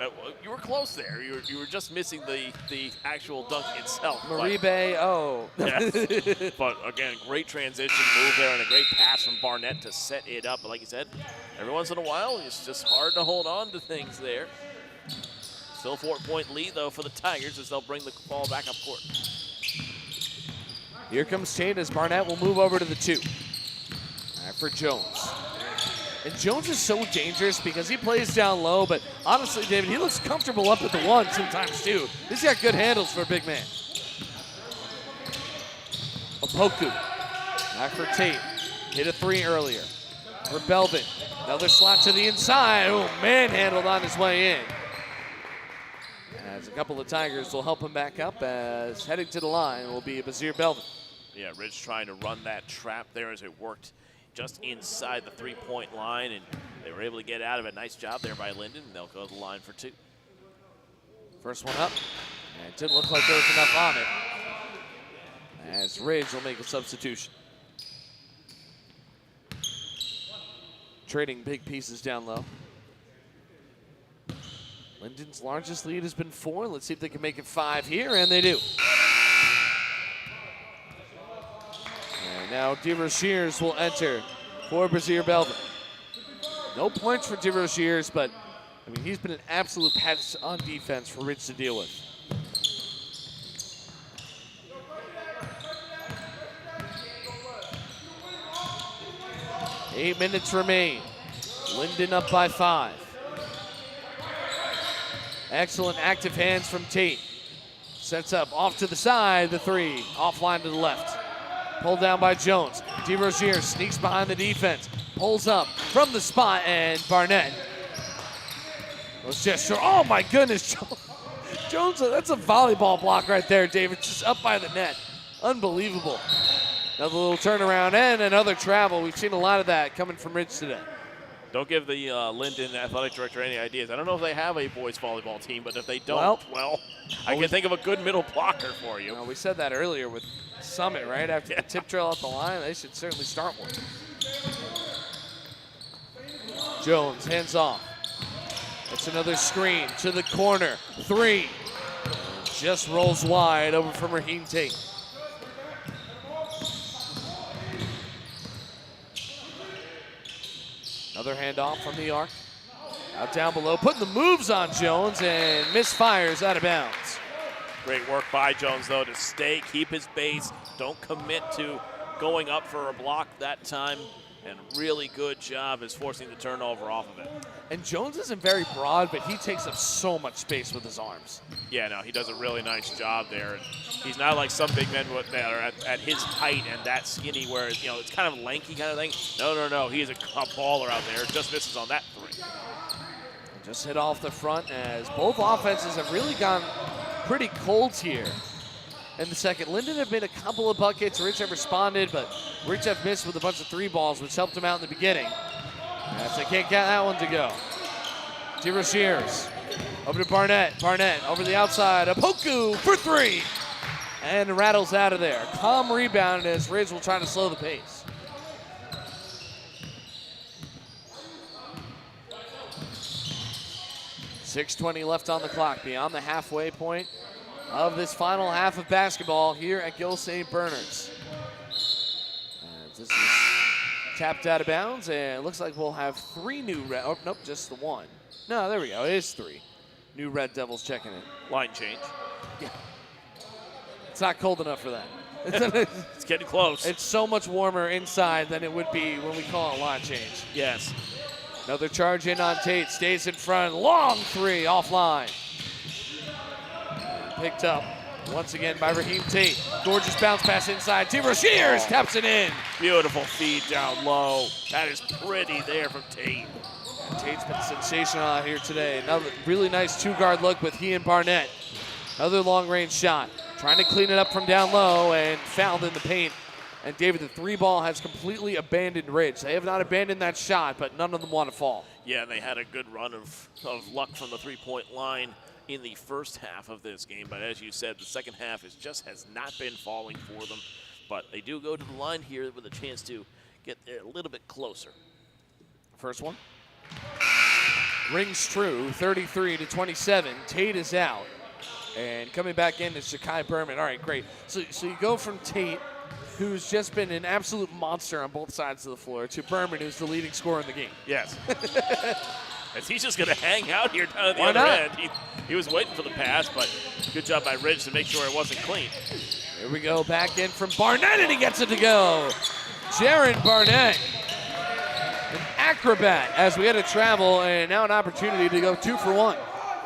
you were close there. You were just missing the actual dunk itself. Maribe, oh. Yes. But again, great transition move there and a great pass from Barnett to set it up. But like you said, every once in a while, it's just hard to hold on to things there. Still 4-point lead, though, for the Tigers as they'll bring the ball back up court. Here comes Tate as Barnett will move over to the 2. Back for Jones. And Jones is so dangerous because he plays down low, but honestly, David, he looks comfortable up at the 1 sometimes, too. He's got good handles for a big man. Opoku. Back for Tate. Hit a 3 earlier. For Belvin. Another slot to the inside. Oh, manhandled on his way in. As a couple of Tigers will help him back up as heading to the line will be Bazir Belvin. Yeah, Ridge trying to run that trap there as it worked just inside the 3-point line, and they were able to get out of it. Nice job there by Linden, and they'll go to the line for 2. First one up, and it didn't look like there was enough on it. As Ridge will make a substitution. Trading big pieces down low. Linden's largest lead has been 4. Let's see if they can make it 5 here, and they do. And now DeRoziers will enter for Bazir Belvin. No points for DeRoziers, but I mean, he's been an absolute pest on defense for Ridge to deal with. Eight minutes remain. Linden up by 5. Excellent active hands from Tate. Sets up off to the side, the 3, offline to the left. Pulled down by Jones. DeRozier sneaks behind the defense. Pulls up from the spot, and Barnett was just short. Oh my goodness, Jones, that's a volleyball block right there, David. Just up by the net. Unbelievable. Another little turnaround and another travel. We've seen a lot of that coming from Ridge today. Don't give the Linden athletic director any ideas. I don't know if they have a boys volleyball team, but if they don't, well I can think of a good middle blocker for you. We said that earlier with Summit, right? After the tip trail at the line, they should certainly start one. Jones, hands off. That's another screen to the corner. 3. Just rolls wide over from Raheem Tate. Another handoff from the arc. Out down below, putting the moves on Jones and misfires out of bounds. Great work by Jones, though, to stay, keep his base, don't commit to going up for a block that time, and really good job is forcing the turnover off of it. And Jones isn't very broad, but he takes up so much space with his arms. Yeah, no, he does a really nice job there. And he's not like some big men that are at his height and that skinny where, you know, it's kind of lanky kind of thing. No, he is a baller out there. Just misses on that three. Just hit off the front as both offenses have really gone pretty cold here in the second. Linden have made a couple of buckets. Rich have responded, but Rich have missed with a bunch of 3 balls, which helped him out in the beginning. As they can't get that one to go. DeRoziers over to Barnett. Barnett over the outside. Opoku for 3. And rattles out of there. Calm rebound as Ridge will try to slow the pace. .620 left on the clock, beyond the halfway point of this final half of basketball here at Gill St. Bernard's. This is tapped out of bounds, and it looks like we'll have 3 new Red, oh, nope, just the 1. No, there we go, it is 3. New Red Devils checking in. Line change. Yeah. It's not cold enough for that. It's getting close. It's so much warmer inside than it would be when we call it line change. Yes. Another charge in on Tate, stays in front, long 3 offline. Picked up once again by Raheem Tate. Gorgeous bounce pass inside. DeRoziers taps it in. Beautiful feed down low. That is pretty there from Tate. And Tate's been sensational out here today. Another really nice 2-guard look with he and Barnett. Another long-range shot. Trying to clean it up from down low and fouled in the paint. And David, the 3-ball has completely abandoned Ridge. They have not abandoned that shot, but none of them want to fall. Yeah, they had a good run of luck from the 3-point line in the first half of this game. But as you said, the second half has not been falling for them. But they do go to the line here with a chance to get there a little bit closer. First one. Rings true, 33-27. Tate is out. And coming back in is Ja'Kai Berman. All right, great. So you go from Tate, who's just been an absolute monster on both sides of the floor, to Berman, who's the leading scorer in the game. Yes. As he's just going to hang out here down at the Why other not? end. He was waiting for the pass, but good job by Ridge to make sure it wasn't clean. Here we go, back in from Barnett, and he gets it to go. Jaron Barnett, an acrobat as we had to travel, and now an opportunity to go 2 for 1.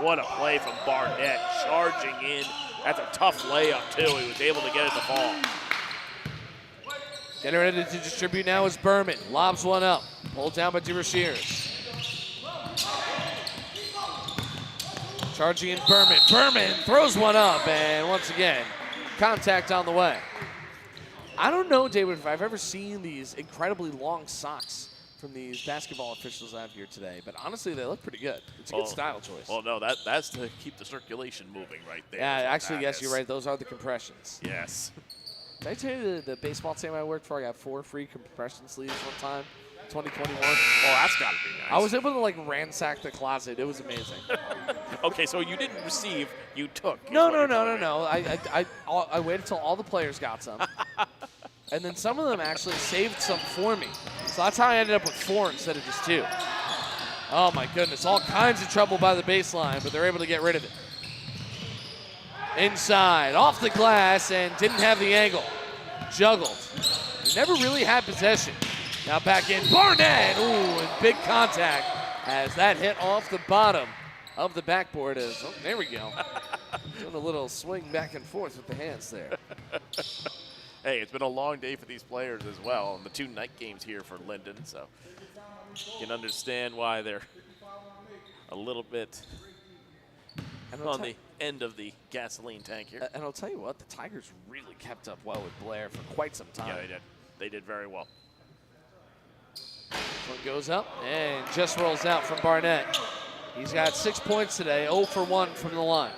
What a play from Barnett, charging in. That's a tough layup, too. He was able to get it to fall. Getting ready to distribute now is Berman. Lobs one up. Pulled down by DeRoziers. Charging in Berman. Berman throws one up, and once again, contact on the way. I don't know, David, if I've ever seen these incredibly long socks from these basketball officials out here today, but honestly, they look pretty good. It's a good style choice. Well, no, that's to keep the circulation moving right there. Yeah, actually, yes, you're right. Those are the compressions. Yes. Did I tell you the baseball team I worked for, I got 4 free compression sleeves one time, 2021? Oh, that's got to be nice. I was able to, like, ransack the closet. It was amazing. Okay, so you didn't receive, you took. No. I waited until all the players got some. And then some of them actually saved some for me. So that's how I ended up with 4 instead of just 2. Oh, my goodness. All kinds of trouble by the baseline, but they're able to get rid of it. Inside, off the glass, and didn't have the angle. Juggled. He never really had possession. Now back in. Barnett! Ooh, and big contact as that hit off the bottom of the backboard. Oh, there we go. Doing a little swing back and forth with the hands there. Hey, it's been a long day for these players as well, and the 2 night games here for Linden, so you can understand why they're a little bit on the end of the gasoline tank here. And I'll tell you what, the Tigers really kept up well with Blair for quite some time. Yeah, they did. They did very well. One goes up and just rolls out from Barnett. He's got 6 points today, 0 for 1 from the line.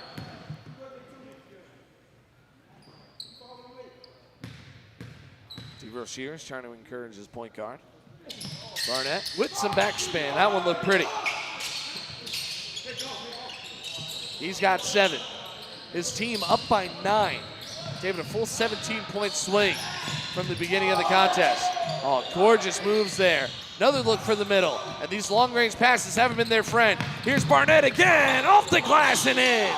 DeRozier's trying to encourage his point guard. Barnett with some backspin. That one looked pretty. He's got 7. His team up by 9. David, a full 17-point swing from the beginning of the contest. Oh, gorgeous moves there Another look for the middle. And these long-range passes haven't been their friend. Here's Barnett again, off the glass and in.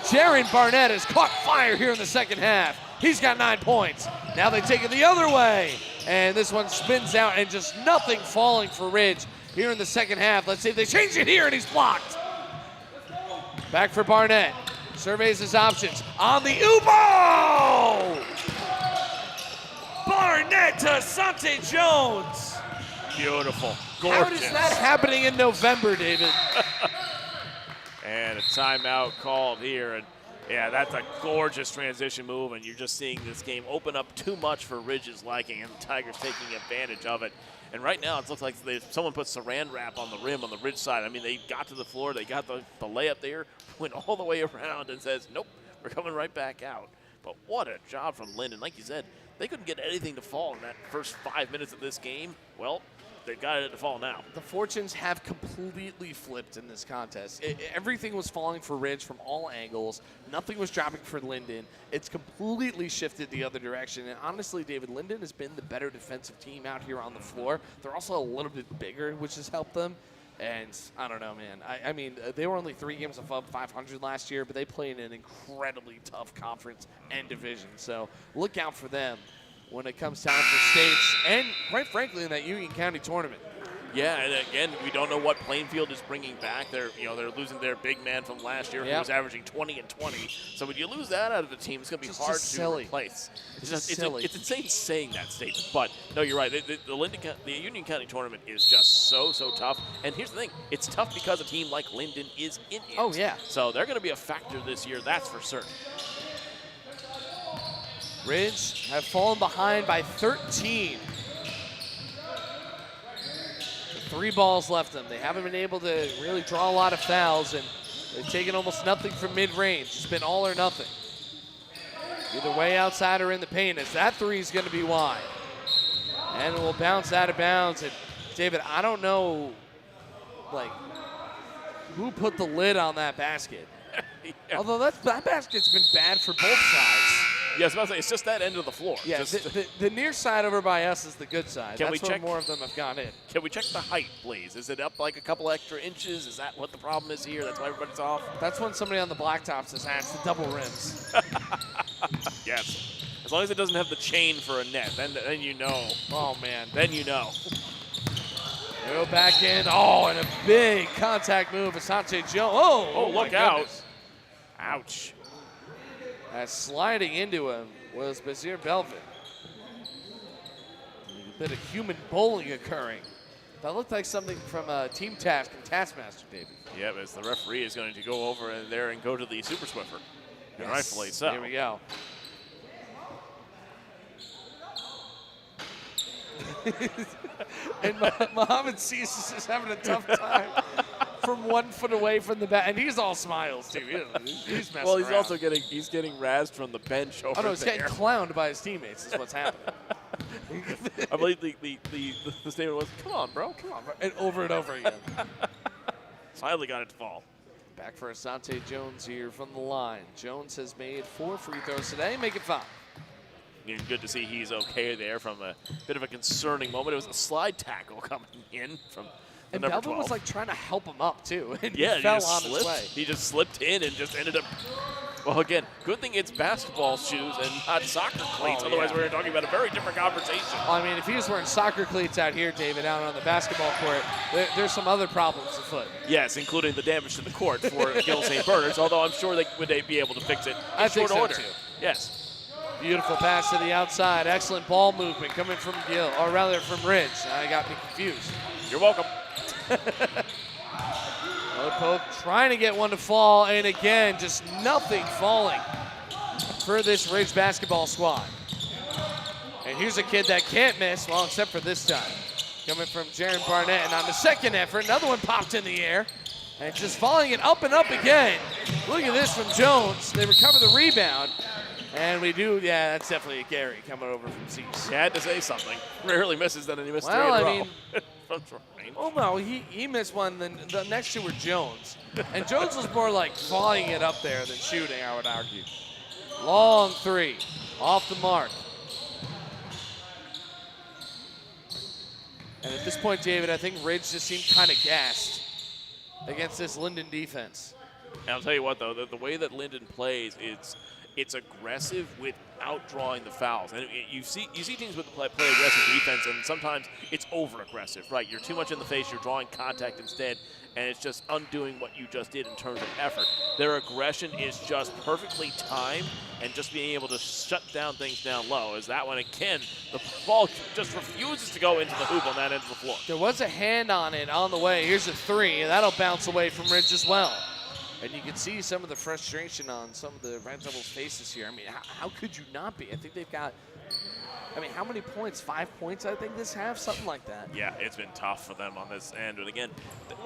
Jaron Barnett has caught fire here in the second half. He's got 9 points. Now they take it the other way. And this one spins out and just nothing falling for Ridge here in the second half. Let's see if they change it here, and he's blocked. Back for Barnett. Surveys his options on the Ubo! Barnett to Sante Jones. Beautiful. Gorgeous. How is that happening in November, David? And a timeout called here. And yeah, that's a gorgeous transition move, and you're just seeing this game open up too much for Ridge's liking, and the Tigers taking advantage of it. And right now, it looks like someone put saran wrap on the rim on the Ridge side. I mean, they got to the floor, they got the layup there, went all the way around and says, nope, we're coming right back out. But what a job from Linden. Like you said, they couldn't get anything to fall in that first 5 minutes of this game. Well, they've got it to fall now. The fortunes have completely flipped in this contest. Everything was falling for Ridge from all angles. Nothing was dropping for Linden. It's completely shifted the other direction. And honestly, David, Linden has been the better defensive team out here on the floor. They're also a little bit bigger, which has helped them. And I don't know, man. I mean, they were only 3 games above 500 last year, but they play in an incredibly tough conference and division. So look out for them when it comes time for states and, quite frankly, in that Union County tournament. Yeah, and again, we don't know what Plainfield is bringing back. They're losing their big man from last year, who was averaging 20 and 20. So when you lose that out of the team, it's going to be hard to replace. It's insane saying that statement, but no, you're right. The Union County tournament is just so tough. And here's the thing: it's tough because a team like Linden is in it. Oh yeah. So they're going to be a factor this year. That's for certain. Ridge have fallen behind by 13. 3 balls left them. They haven't been able to really draw a lot of fouls, and they've taken almost nothing from mid-range. It's been all or nothing. Either way outside or in the paint, as that 3 is going to be wide. And it will bounce out of bounds. And David, I don't know, like, who put the lid on that basket. Yeah. Although that basket's been bad for both sides. Yeah, I was about to say, it's just that end of the floor. Yeah, the near side over by us is the good side. That's where more of them have gone in. Can we check the height, please? Is it up like a couple extra inches? Is that what the problem is here? That's why everybody's off? That's when somebody on the blacktops has asked the double rims. Yes. As long as it doesn't have the chain for a net, then you know. Oh, man. Then you know. They go back in. Oh, and a big contact move. Asante Jones. Oh, look out. Ouch. As sliding into him was Bazir Belvin. A bit of human bowling occurring. That looked like something from Team Task and Taskmaster, David. Yeah, but as the referee is going to go over in there and go to the Super Swiffer. And rightfully so. Here we go. And Muhammad Cease is having a tough time from 1 foot away from the bat, and he's all smiles too. He's messing well, he's around. also getting razzed from the bench over there. Oh no, he's getting clowned by his teammates. Is what's happening. I believe the statement was, "Come on, bro, Come on, bro. And over again. Finally got it to fall. Back for Asante Jones here from the line. Jones has made 4 free throws today, make it 5. And good to see he's okay there from a bit of a concerning moment. It was a slide tackle coming in from the And number Belvin 12. was like trying to help him up too. And Yeah, he fell just on slipped. his way. He just slipped in and just ended up. Well, again, good thing it's basketball shoes and not soccer cleats. Otherwise, we were talking about a very different conversation. Well, I mean, if he was wearing soccer cleats out here, David, out on the basketball court, there's some other problems afoot. Yes, including the damage to the court for Gil St. Bernard's, although I'm sure they would be able to fix it in short order. Too. Yes. Beautiful pass to the outside. Excellent ball movement coming from Gil, or rather from Ridge. I got me confused. You're welcome. Pope trying to get one to fall, and again, just nothing falling for this Ridge basketball squad. And here's a kid that can't miss, well, except for this time. Coming from Jaron Barnett, and on the second effort, another one popped in the air. And just following it up and up again. Look at this from Jones. They recover the rebound. And we do, yeah, that's definitely a Gary coming over from Cease. You had to say something. Rarely misses that, and he missed 3 in a Well, row. I mean, oh no, he missed one. Then the next two were Jones, and Jones was more like volleying it up there than shooting, I would argue. Long 3, off the mark. And at this point, David, I think Ridge just seemed kind of gassed against this Linden defense. And I'll tell you what, though, the way that Linden plays, it's aggressive without drawing the fouls. And you see teams with play aggressive defense, and sometimes it's over-aggressive, right? You're too much in the face, you're drawing contact instead, and it's just undoing what you just did in terms of effort. Their aggression is just perfectly timed, and just being able to shut down things down low. Is that one, again, the ball just refuses to go into the hoop on that end of the floor. There was a hand on it on the way. Here's a three, and that'll bounce away from Ridge as well. And you can see some of the frustration on some of the Red Devils' faces here. I mean, how could you not be? I think they've got, I mean, how many points? 5 points, I think, this half? Something like that. Yeah, it's been tough for them on this end. And again,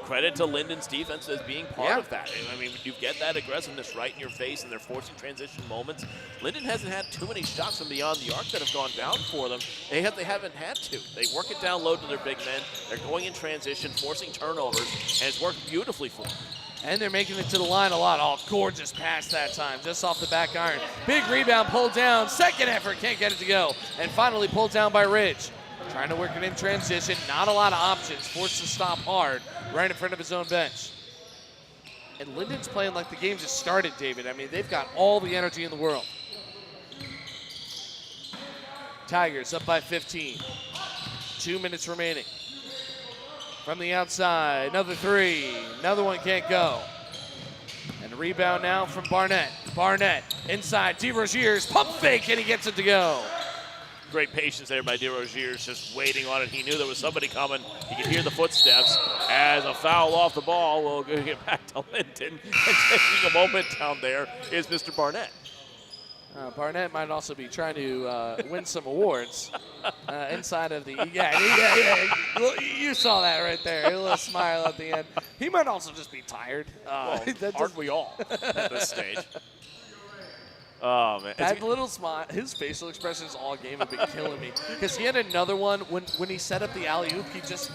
credit to Linden's defense as being part of that. I mean, you get that aggressiveness right in your face, and they're forcing transition moments. Linden hasn't had too many shots from beyond the arc that have gone down for them. They haven't had to. They work it down low to their big men. They're going in transition, forcing turnovers, and it's worked beautifully for them. And they're making it to the line a lot. Oh, gorgeous pass that time, just off the back iron. Big rebound, pulled down. Second effort, can't get it to go. And finally pulled down by Ridge. Trying to work it in transition. Not a lot of options. Forced to stop hard right in front of his own bench. And Linden's playing like the game just started, David. I mean, they've got all the energy in the world. Tigers up by 15. 2 minutes remaining. From the outside, another three. Another one can't go. And a rebound now from Barnett. Barnett inside, DeRoziers, pump fake, and he gets it to go. Great patience there by DeRoziers, just waiting on it. He knew there was somebody coming. He could hear the footsteps. As a foul off the ball, we'll get back to Linden. And taking a moment down there is Mr. Barnett. Barnett might also be trying to win some awards inside of the, yeah. You saw that right there, a little smile at the end. He might also just be tired. Aren't we all at this stage? Oh, man. That little smile, his facial expressions all game have been killing me. Because he had another one when he set up the alley-oop, he just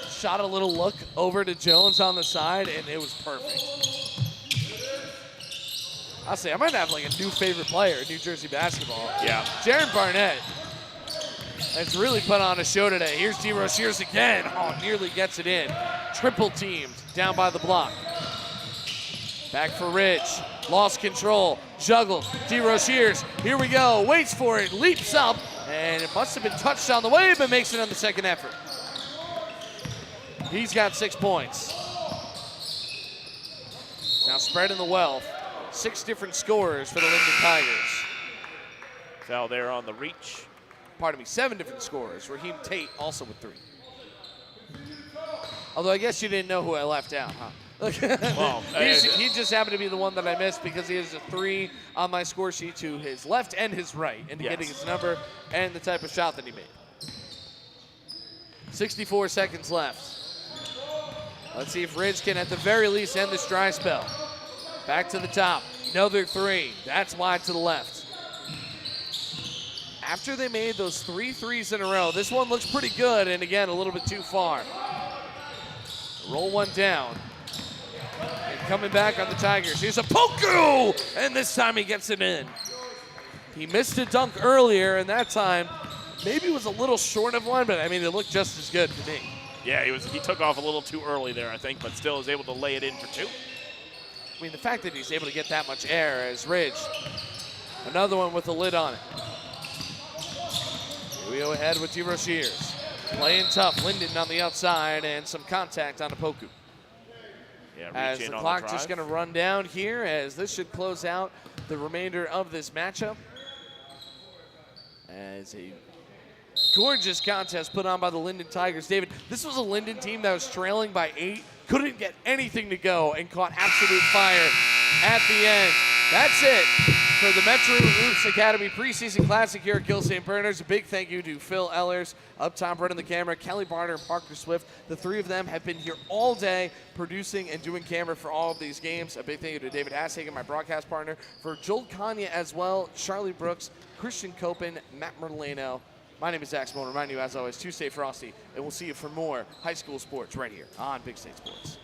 shot a little look over to Jones on the side, and it was perfect. I'll say, I might have like a new favorite player in New Jersey basketball. Yeah. Jaron Barnett has really put on a show today. Here's DeRoziers again. Oh, nearly gets it in. Triple teamed down by the block. Back for Ridge. Lost control. Juggle. DeRoziers. Here we go. Waits for it. Leaps up. And it must have been touched on the way, but makes it on the second effort. He's got 6 points. Now spreading the wealth. 6 different scorers for the Linden Tigers. Foul there on the reach. Pardon me, 7 different scorers. Raheem Tate also with 3. Although I guess you didn't know who I left out, huh? Well, he just happened to be the one that I missed because he has a 3 on my score sheet to his left and his right, indicating his number and the type of shot that he made. 64 seconds left. Let's see if Ridge can at the very least end this dry spell. Back to the top, another 3. That's wide to the left. After they made those 3 threes in a row, this one looks pretty good, and again, a little bit too far. Roll one down. And coming back on the Tigers, here's a Poku! And this time he gets it in. He missed a dunk earlier, and that time maybe was a little short of one, but I mean, it looked just as good to me. Yeah, he took off a little too early there, I think, but still is able to lay it in for 2. I mean, the fact that he's able to get that much air as Ridge. Another one with a lid on it. Here we go ahead with DeRoziers. Playing tough. Linden on the outside and some contact on Opoku. Yeah, as the clock just going to run down here, as this should close out the remainder of this matchup. As a gorgeous contest put on by the Linden Tigers. David, this was a Linden team that was trailing by 8, couldn't get anything to go, and caught absolute fire at the end. That's it for the Metro Hoops Academy preseason classic here at Gill St. Bernard's. A big thank you to Phil Ellers, up top running the camera, Kelly Barner, and Parker Swift. The 3 of them have been here all day producing and doing camera for all of these games. A big thank you to David Hashagen, my broadcast partner, for Joel Kanya as well, Charlie Brooks, Christian Copen, Matt Merlano. My name is Zach Smolin. Remind you, as always, to stay frosty, and we'll see you for more high school sports right here on Big State Sports.